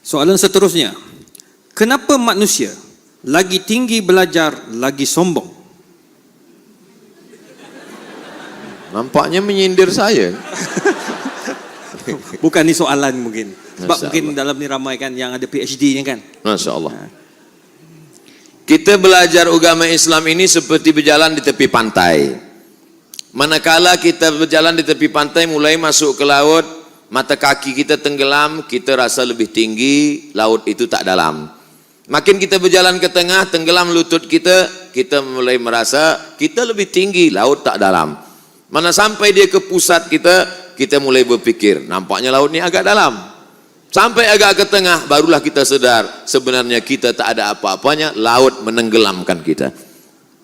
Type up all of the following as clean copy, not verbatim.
Soalan seterusnya, kenapa manusia lagi tinggi belajar, lagi sombong? Nampaknya menyindir saya. Bukan ni soalan mungkin. Sebab Masya mungkin Allah. dalam ni ramai kan yang ada PhD-nya kan. Masya Allah. Kita belajar agama Islam ini seperti berjalan di tepi pantai. Manakala kita berjalan di tepi pantai mulai masuk ke laut, mata kaki kita tenggelam, kita rasa lebih tinggi, laut itu tak dalam. Makin kita berjalan ke tengah, tenggelam lutut kita, kita mulai merasa kita lebih tinggi, laut tak dalam. Mana sampai dia ke pusat kita, kita mulai berpikir, nampaknya laut ni agak dalam. Sampai agak ke tengah, barulah kita sedar, sebenarnya kita tak ada apa-apanya, laut menenggelamkan kita.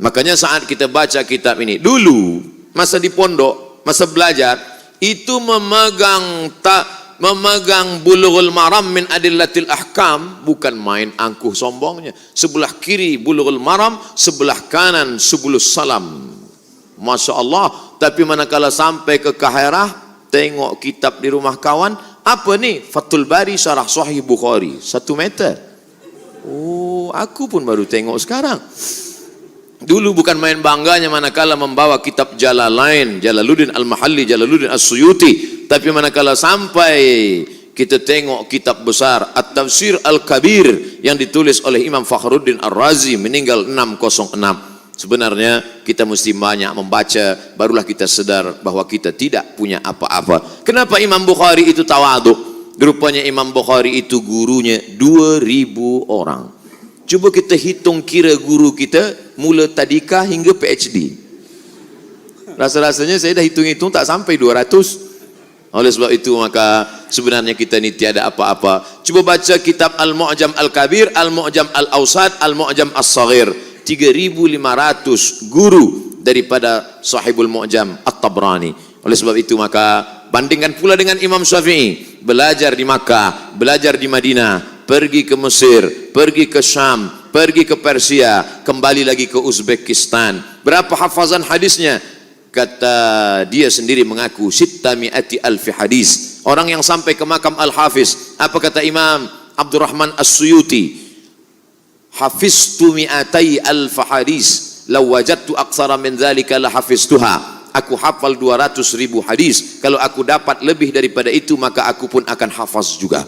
Makanya saat kita baca kitab ini, dulu, masa di pondok, masa belajar, itu memegang Bulughul Maram min Adillatil Ahkam, bukan main angkuh sombongnya. Sebelah kiri Bulughul Maram, sebelah kanan Subulus Salam. Masya Allah. Tapi manakala sampai ke Kaherah, tengok kitab di rumah kawan, apa ni? Fathul Bari Syarah Sahih Bukhari, 1 meter. Oh, aku pun baru tengok sekarang. Dulu bukan main bangganya manakala membawa kitab Jalalain, Jalaluddin Al-Mahalli, Jalaluddin As-Suyuti. Tapi manakala sampai kita tengok kitab besar At-Tafsir Al-Kabir yang ditulis oleh Imam Fakhruddin Ar-Razi, meninggal 606. Sebenarnya kita mesti banyak membaca, barulah kita sedar bahwa kita tidak punya apa-apa. Kenapa Imam Bukhari itu tawaduk? Rupanya Imam Bukhari itu gurunya 2000 orang. Cuba kita hitung kira guru kita mula tadika hingga PhD. Rasa-rasanya saya dah hitung-hitung tak sampai 200. Oleh sebab itu maka sebenarnya kita ni tiada apa-apa. Cuba baca kitab Al-Mu'jam Al-Kabir, Al-Mu'jam Al-Awsat, Al-Mu'jam As-Saghir. 3.500 guru daripada Sahibul Mu'jam At-Tabrani. Oleh sebab itu maka bandingkan pula dengan Imam Syafi'i, belajar di Makkah, belajar di Madinah, pergi ke Mesir, pergi ke Syam, pergi ke Persia, kembali lagi ke Uzbekistan. Berapa hafazan hadisnya? Kata dia sendiri mengaku 600,000 hadis. Orang yang sampai ke makam Al-Hafiz, apa kata Imam Abdurrahman As-Suyuti? Hafiztu mi'atai alf hadis, law wajadtu aktsara min dzalika la hafiztuha. Aku hafal 200.000 hadis. Kalau aku dapat lebih daripada itu, maka aku pun akan hafaz juga.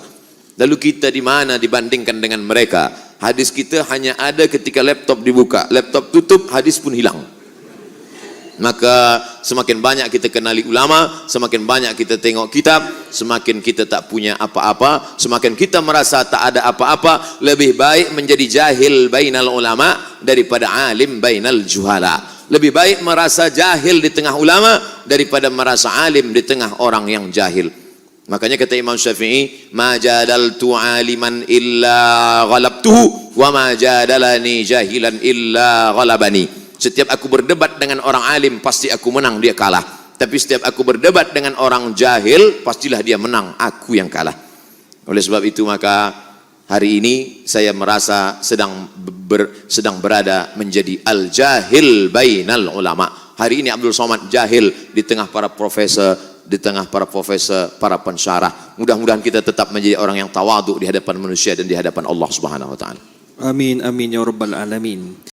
Lalu kita di mana dibandingkan dengan mereka? Hadis kita hanya ada ketika laptop dibuka, laptop tutup, hadis pun hilang. Maka semakin banyak kita kenali ulama, semakin banyak kita tengok kitab, semakin kita tak punya apa-apa, semakin kita merasa tak ada apa-apa. Lebih baik menjadi jahil bainal ulama daripada alim bainal juhala. Lebih baik merasa jahil di tengah ulama daripada merasa alim di tengah orang yang jahil. Makanya kata Imam Syafi'i, ma jadaltu aliman illa ghalabtuhu wa ma jadalani jahilan illa ghalabani. Setiap aku berdebat dengan orang alim, pasti aku menang, dia kalah. Tapi setiap aku berdebat dengan orang jahil, pastilah dia menang, aku yang kalah. Oleh sebab itu maka hari ini saya merasa sedang berada menjadi al-jahil bainal ulama. Hari ini Abdul Somad jahil di tengah para profesor, para pensyarah. Mudah-mudahan kita tetap menjadi orang yang tawaduk di hadapan manusia dan di hadapan Allah Subhanahu wa taala. Amin amin ya rabbal alamin.